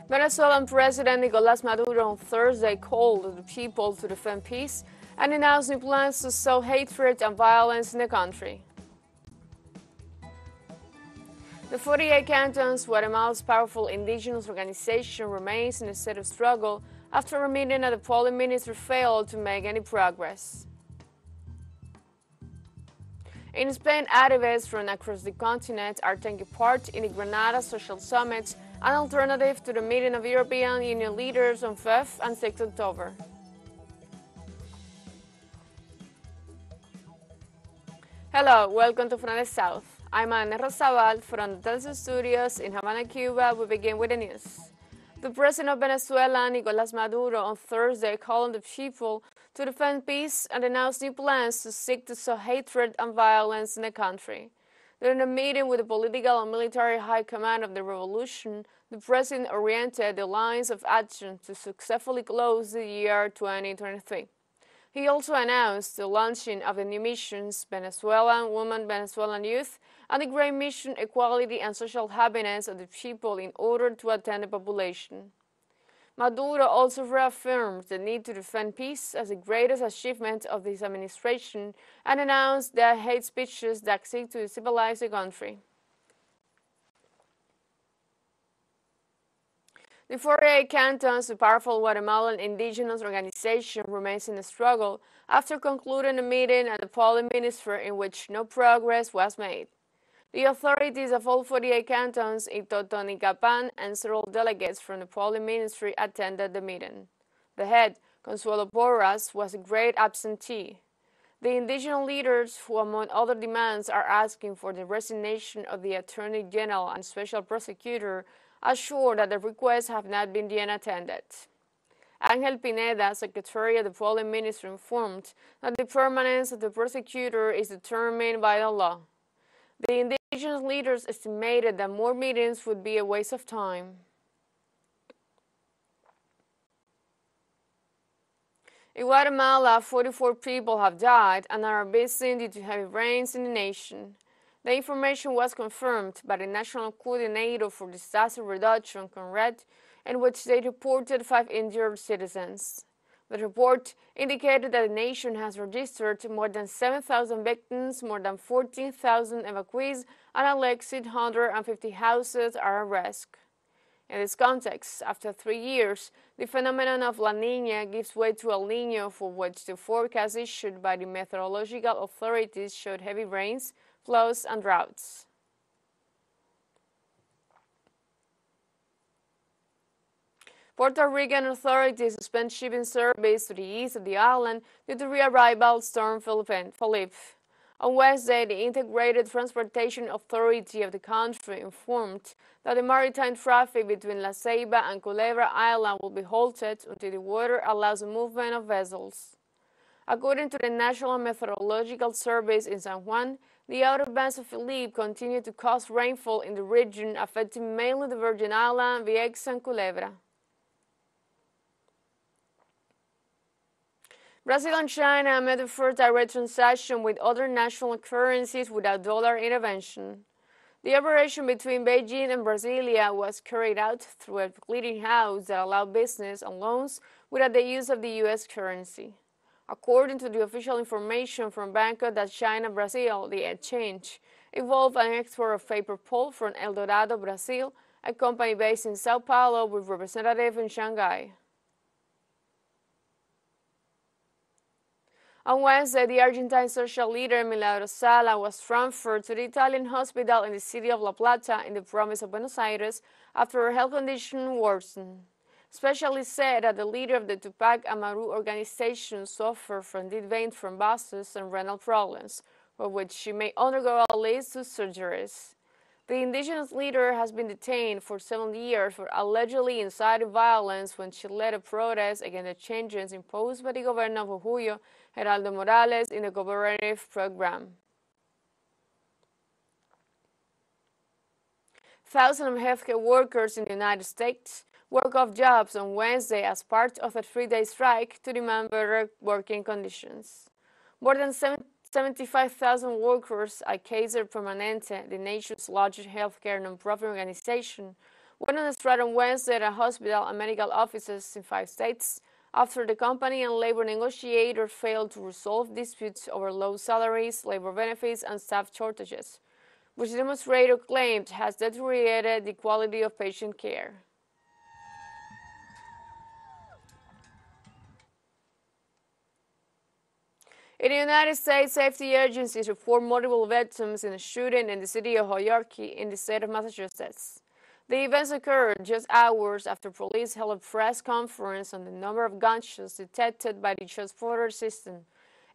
Venezuelan President Nicolas Maduro on Thursday called on the people to defend peace and announced new plans to sow hatred and violence in the country. The 48 cantons, Guatemala's powerful indigenous organization, remains in a state of struggle after a meeting at the polling ministry failed to make any progress. In Spain, activists from across the continent are taking part in the Granada Social Summit, an alternative to the meeting of European Union leaders on 5th and 6th October. Hello, welcome to Front South. I'm Ana Rosabal from the TeleSUR studios in Havana, Cuba. We begin with the news. The president of Venezuela, Nicolas Maduro, on Thursday called on the people to defend peace and announced new plans to seek to sow hatred and violence in the country. During a meeting with the political and military high command of the revolution, the president oriented the lines of action to successfully close the year 2023. He also announced the launching of the new missions, Venezuelan Women, Venezuelan Youth, and the Great Mission, Equality and Social Happiness of the People in order to attend the population. Maduro also reaffirmed the need to defend peace as the greatest achievement of his administration and announced that hate speeches that seek to destabilize the country. The 48 cantons, the powerful Guatemalan Indigenous Organization, remains in a struggle after concluding a meeting at the polling ministry in which no progress was made. The authorities of all 48 cantons in Totonicapán and several delegates from the polling ministry attended the meeting. The head, Consuelo Porras, was a great absentee. The indigenous leaders, who among other demands are asking for the resignation of the Attorney General and Special Prosecutor, assured that the requests have not been yet attended. Ángel Pineda, Secretary of the Polling Ministry, informed that the permanence of the prosecutor is determined by the law. The indigenous leaders estimated that more meetings would be a waste of time. In Guatemala, 44 people have died and are missing due to heavy rains in the nation. The information was confirmed by the National Coordinator for Disaster Reduction, CONRED, in which they reported 5 injured citizens. The report indicated that the nation has registered more than 7,000 victims, more than 14,000 evacuees, and at least 650 houses are at risk. In this context, after 3 years, the phenomenon of La Niña gives way to El Niño, for which the forecast issued by the meteorological authorities showed heavy rains, floods, and droughts. Puerto Rican authorities suspend shipping service to the east of the island due to rearrival storm Felipe. On Wednesday, the Integrated Transportation Authority of the country informed that the maritime traffic between La Ceiba and Culebra Island will be halted until the water allows the movement of vessels. According to the National Meteorological Service in San Juan, the outer bands of Felipe continue to cause rainfall in the region, affecting mainly the Virgin Islands, Vieques, and Culebra. Brazil and China made the first direct transaction with other national currencies without dollar intervention. The operation between Beijing and Brasilia was carried out through a clearinghouse that allowed business and loans without the use of the U.S. currency. According to the official information from Banco da China Brazil, the exchange involved an export of paper pulp from El Dorado, Brazil, a company based in Sao Paulo with representatives in Shanghai. On Wednesday, the Argentine social leader Milagro Sala was transferred to the Italian hospital in the city of La Plata in the province of Buenos Aires after her health condition worsened. Specialists said that the leader of the Tupac Amaru organization suffered from deep vein thrombosis and renal problems, for which she may undergo at least 2 surgeries. The indigenous leader has been detained for 7 years for allegedly inciting violence when she led a protest against the changes imposed by the governor of Jujuy, Geraldo Morales, in the cooperative program. Thousands of healthcare workers in the United States work off jobs on Wednesday as part of a 3-day strike to demand better working conditions. More than 75,000 workers at Kaiser Permanente, the nation's largest healthcare nonprofit organization, went on strike on Wednesday at a hospital and medical offices in 5 states after the company and labor negotiators failed to resolve disputes over low salaries, labor benefits, and staff shortages, which the demonstrator claimed has deteriorated the quality of patient care. In the United States, safety agencies report multiple victims in a shooting in the city of Holyoke in the state of Massachusetts. The events occurred just hours after police held a press conference on the number of gunshots detected by the shot spotter system,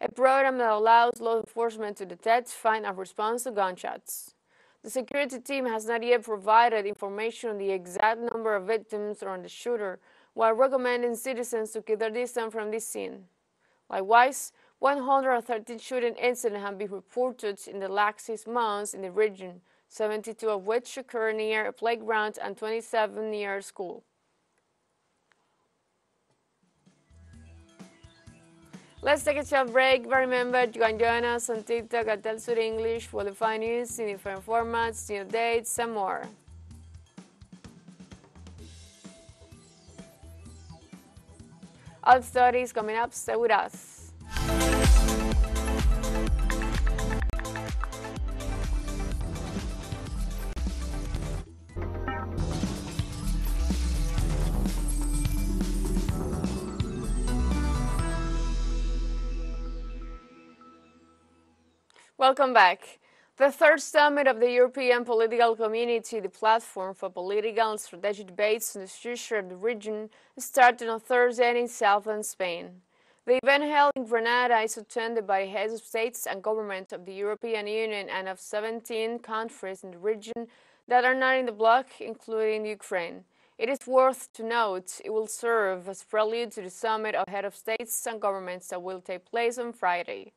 a program that allows law enforcement to detect, find, and respond to gunshots. The security team has not yet provided information on the exact number of victims or on the shooter, while recommending citizens to keep their distance from this scene. Likewise, 113 shooting incidents have been reported in the last 6 months in the region, 72 of which occur near a playground and 27 near a school. Let's take a short break, but remember you can join us on TikTok at TeleSUR English for the fine news in different formats, new dates, and more. All stories coming up, stay with us. Welcome back. The third summit of the European Political Community, the platform for political and strategic debates on the future of the region, started on Thursday in southern Spain. The event held in Granada is attended by heads of states and government of the European Union and of 17 countries in the region that are not in the bloc, including Ukraine. It is worth to note it will serve as prelude to the summit of heads of states and governments that will take place on Friday.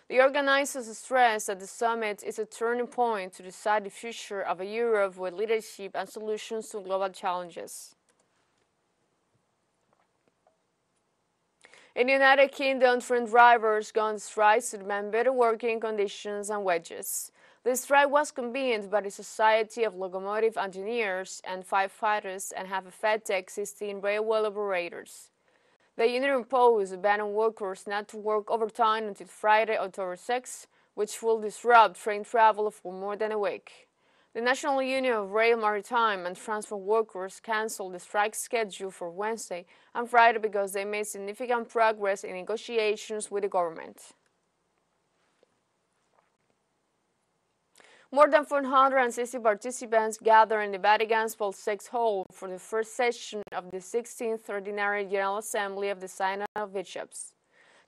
The organizers stress that the summit is a turning point to decide the future of a Europe with leadership and solutions to global challenges. In the United Kingdom, train drivers go on strike to demand better working conditions and wages. The strike was convened by the Society of Locomotive Engineers and Firefighters and have affected existing railway operators. The union imposed a ban on workers not to work overtime until Friday, October 6, which will disrupt train travel for more than a week. The National Union of Rail, Maritime and Transport Workers canceled the strike schedule for Wednesday and Friday because they made significant progress in negotiations with the government. More than 460 participants gathered in the Vatican's Paul VI Hall for the first session of the 16th Ordinary General Assembly of the Synod of Bishops.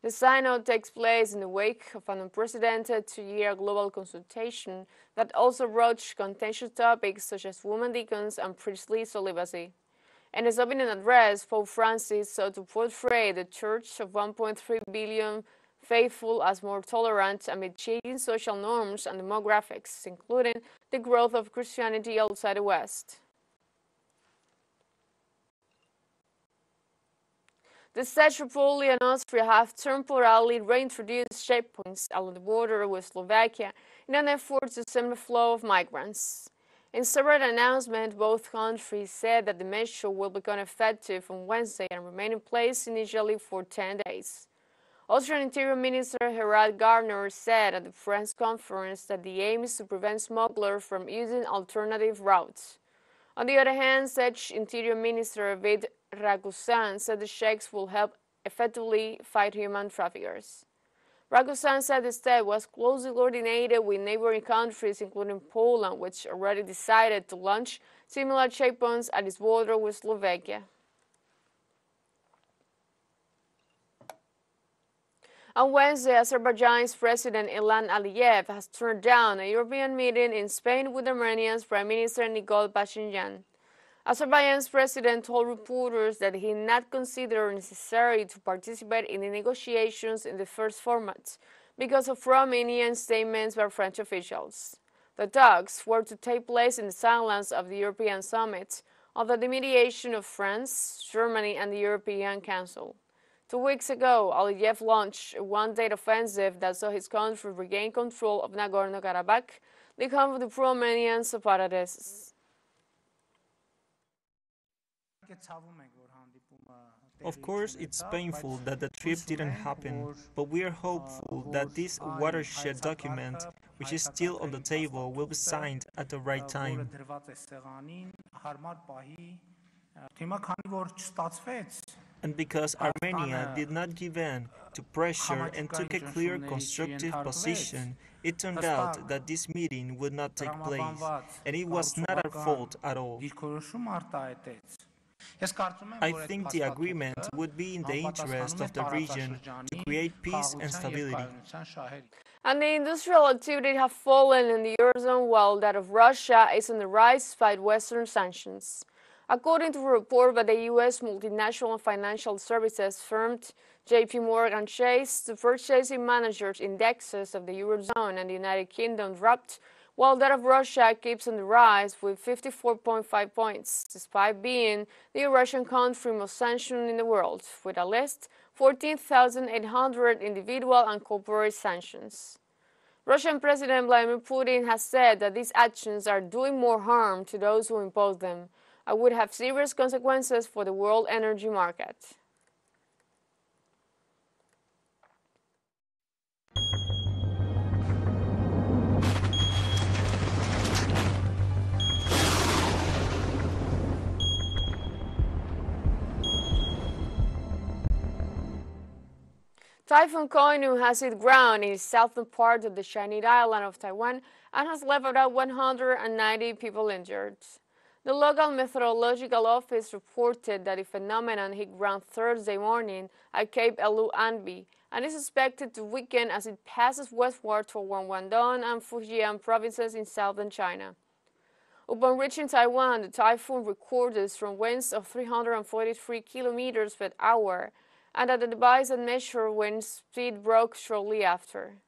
The Synod takes place in the wake of an unprecedented two-year global consultation that also broached contentious topics such as women deacons and priestly celibacy. In his opening address, Pope Francis sought to portray the Church of 1.3 billion faithful as more tolerant amid changing social norms and demographics, including the growth of Christianity outside the West. The Czech Republic and Austria have temporarily reintroduced checkpoints along the border with Slovakia in an effort to stem the flow of migrants. In separate announcements, both countries said that the measure will become effective on Wednesday and remain in place initially for 10 days. Austrian Interior Minister Gerhard Gardner said at the press conference that the aim is to prevent smugglers from using alternative routes. On the other hand, Czech Interior Minister Vít Rakusan said the checks will help effectively fight human traffickers. Rakusan said the step was closely coordinated with neighboring countries, including Poland, which already decided to launch similar checkpoints at its border with Slovakia. On Wednesday, Azerbaijan's President Ilham Aliyev has turned down a European meeting in Spain with Armenia's Prime Minister Nikol Pashinyan. Azerbaijan's president told reporters that he did not consider it necessary to participate in the negotiations in the first format because of Romanian statements by French officials. The talks were to take place in the silence of the European summit under the mediation of France, Germany, and the European Council. 2 weeks ago, Aliyev launched a one-day offensive that saw his country regain control of Nagorno-Karabakh, the home of the pro-Armenian separatists. Of course, it's painful that the trip didn't happen, but we are hopeful that this watershed document, which is still on the table, will be signed at the right time. And because Armenia did not give in to pressure and took a clear, constructive position, it turned out that this meeting would not take place, and it was not our fault at all. I think the agreement would be in the interest of the region to create peace and stability. And the industrial activity have fallen in the Eurozone while that of Russia is on the rise despite Western sanctions. According to a report by the U.S. multinational financial services firm J.P. Morgan Chase, the purchasing managers' indexes of the Eurozone and the United Kingdom dropped, while that of Russia keeps on the rise with 54.5 points, despite being the Russian country most sanctioned in the world, with at least 14,800 individual and corporate sanctions. Russian President Vladimir Putin has said that these actions are doing more harm to those who impose them and would have serious consequences for the world energy market. Typhoon Koinu has hit ground in the southern part of the Chinese island of Taiwan and has left about 190 people injured. The local meteorological office reported that the phenomenon hit ground Thursday morning at Cape Elu Anbi and is expected to weaken as it passes westward toward Guangdong and Fujian provinces in southern China. Upon reaching Taiwan, the typhoon recorded strong winds of 343 kilometers per hour, and that the device that measured wind speed broke shortly after.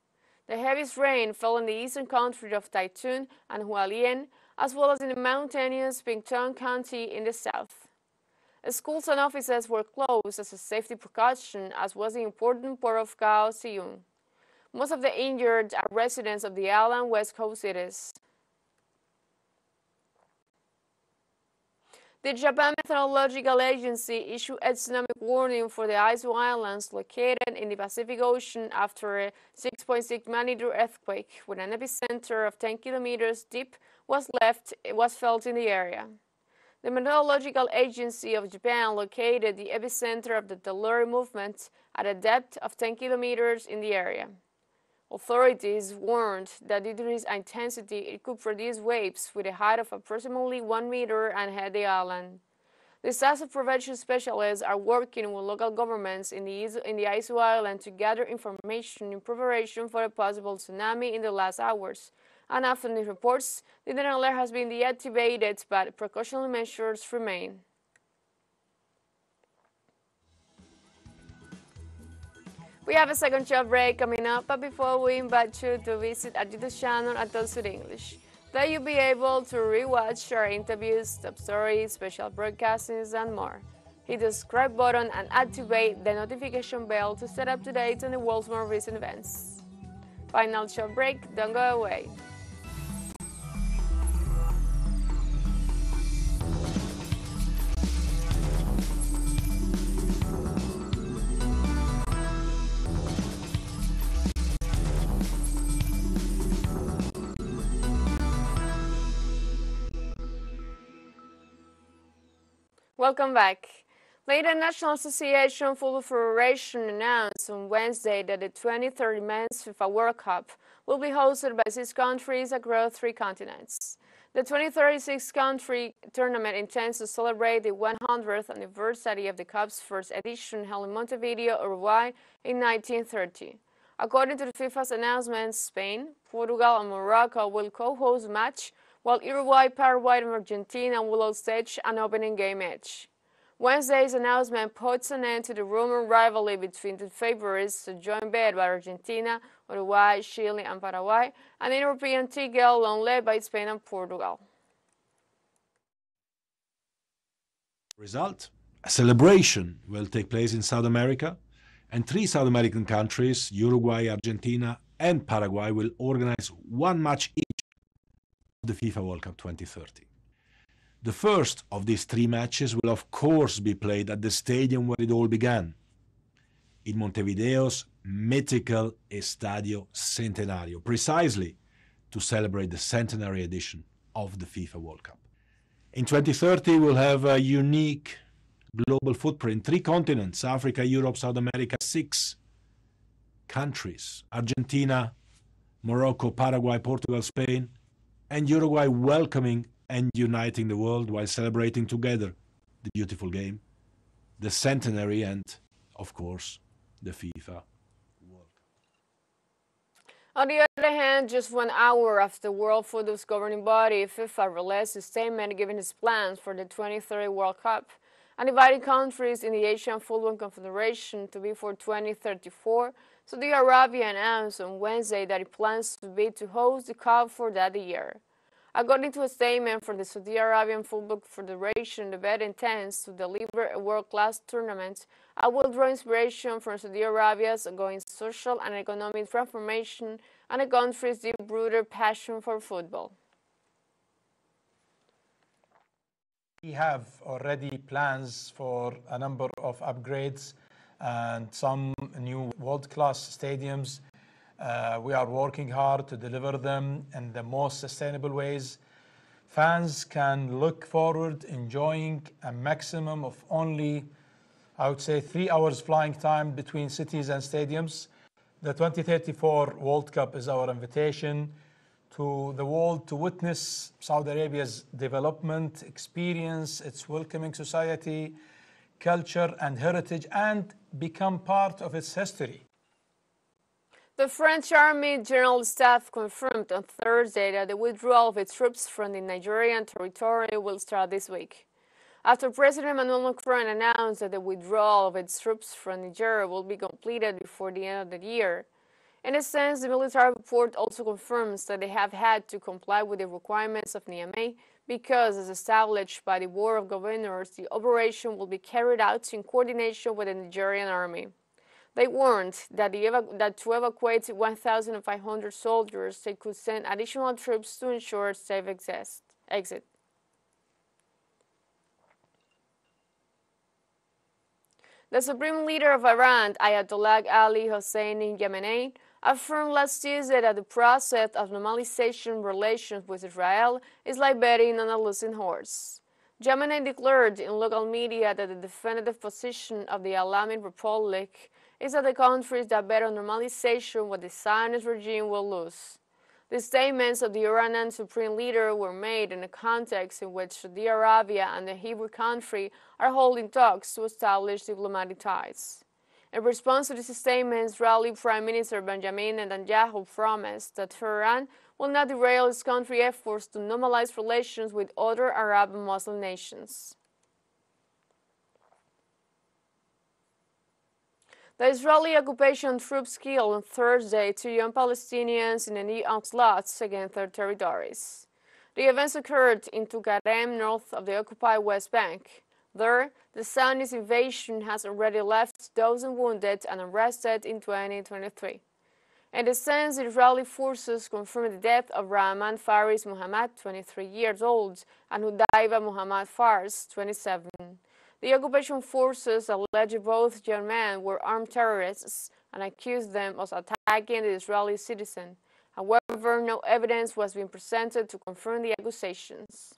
The heaviest rain fell in the eastern country of Taichung and Hualien, as well as in the mountainous Pingtung County in the south. Schools and offices were closed as a safety precaution, as was the important port of Kaohsiung. Most of the injured are residents of the island west coast cities. The Japan Meteorological Agency issued a tsunami warning for the Aizu Islands located in the Pacific Ocean after a 6.6 magnitude earthquake, with an epicenter of 10 kilometers deep was felt in the area. The Meteorological Agency of Japan located the epicenter of the telluric movement at a depth of 10 kilometers in the area. Authorities warned that due to its intensity, it could produce waves with a height of approximately 1 meter and hit the island. Disaster prevention specialists are working with local governments in the Aizu Island to gather information in preparation for a possible tsunami in the last hours. And after the reports, the alert has been deactivated, but precautionary measures remain. We have a second short break coming up, but before we invite you to visit our YouTube channel at TeleSUR English. There you'll be able to rewatch our interviews, top stories, special broadcastings, and more. Hit the subscribe button and activate the notification bell to stay up to date on the world's more recent events. Final short break, don't go away. Welcome back. The International Association Football Federation announced on Wednesday that the 2030 Men's FIFA World Cup will be hosted by 6 countries across 3 continents. The 2036 country tournament intends to celebrate the 100th anniversary of the Cup's first edition held in Montevideo, Uruguay in 1930. According to the FIFA's announcement, Spain, Portugal, and Morocco will co-host the match, while Uruguay, Paraguay, and Argentina will all stage an opening game match. Wednesday's announcement puts an end to the rumored rivalry between the favorites, joined by Argentina, Uruguay, Chile, and Paraguay, and the European ticket alone led by Spain and Portugal. Result: a celebration will take place in South America, and 3 South American countries, Uruguay, Argentina, and Paraguay, will organize 1 match each of the FIFA World Cup 2030. The first of these 3 matches will of course be played at the stadium where it all began, in Montevideo's mythical Estadio Centenario, precisely to celebrate the centenary edition of the FIFA World Cup. In 2030, we'll have a unique global footprint, 3 continents, Africa, Europe, South America, 6 countries, Argentina, Morocco, Paraguay, Portugal, Spain, and Uruguay welcoming and uniting the world while celebrating together the beautiful game, the centenary, and, of course, the FIFA World Cup. On the other hand, just 1 hour after the World Football's governing body, FIFA, released a statement giving its plans for the 2030 World Cup and inviting countries in the Asian Football Confederation to be for 2034. Saudi Arabia announced on Wednesday that it plans to host the Cup for that year. According to a statement from the Saudi Arabian Football Federation, the bid intends to deliver a world-class tournament and will draw inspiration from Saudi Arabia's ongoing social and economic transformation and the country's deep-rooted passion for football. We have already plans for a number of upgrades and some new world-class stadiums. We are working hard to deliver them in the most sustainable ways. Fans can look forward enjoying a maximum of only, I would say, 3 hours flying time between cities and stadiums. The 2034 World Cup is our invitation to the world to witness Saudi Arabia's development, experience its welcoming society, culture and heritage, and become part of its history. The French Army General Staff confirmed on Thursday that the withdrawal of its troops from the Nigerian territory will start this week, after President Emmanuel Macron announced that the withdrawal of its troops from Niger will be completed before the end of the year. In a sense, the military report also confirms that they have had to comply with the requirements of Niamey because, as established by the Board of Governors, the operation will be carried out in coordination with the Nigerian army. They warned that to evacuate 1,500 soldiers, they could send additional troops to ensure safe exit. The supreme leader of Iran, Ayatollah Ali Hosseini Khamenei, affirmed last Tuesday that the process of normalization relations with Israel is like betting on a losing horse. Khamenei declared in local media that the definitive position of the Islamic Republic is that the countries that bet on normalization with the Zionist regime will lose. The statements of the Iranian supreme leader were made in a context in which Saudi Arabia and the Hebrew country are holding talks to establish diplomatic ties. In response to these statements, Israeli Prime Minister Benjamin Netanyahu promised that Tehran will not derail its country's efforts to normalize relations with other Arab and Muslim nations. The Israeli occupation troops killed on Thursday 2 young Palestinians in a new onslaught against their territories. The events occurred in Tukarem, north of the occupied West Bank. There, the Zionist invasion has already left dozens wounded and arrested in 2023. In the sense, the Israeli forces confirmed the death of Rahman Faris Muhammad, 23 years old, and Hudaiva Muhammad Fars, 27. The occupation forces alleged both young men were armed terrorists and accused them of attacking the Israeli citizen. However, no evidence was being presented to confirm the accusations.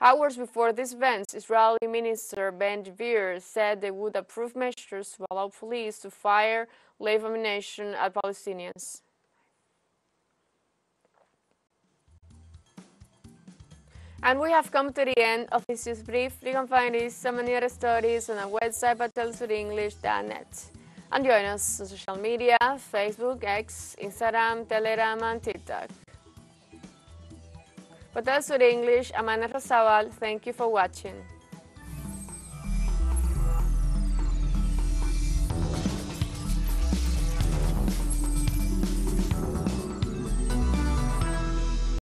Hours before these events, Israeli Minister Ben-Gvir said they would approve measures to allow police to fire live ammunition at Palestinians. And we have come to the end of this news brief. You can find these and many other stories on our website at TeleSURenglish.net. And join us on social media, Facebook, X, Instagram, Telegram, and TikTok. For TeleSUR English, I'm Ana Rosabal. Thank you for watching.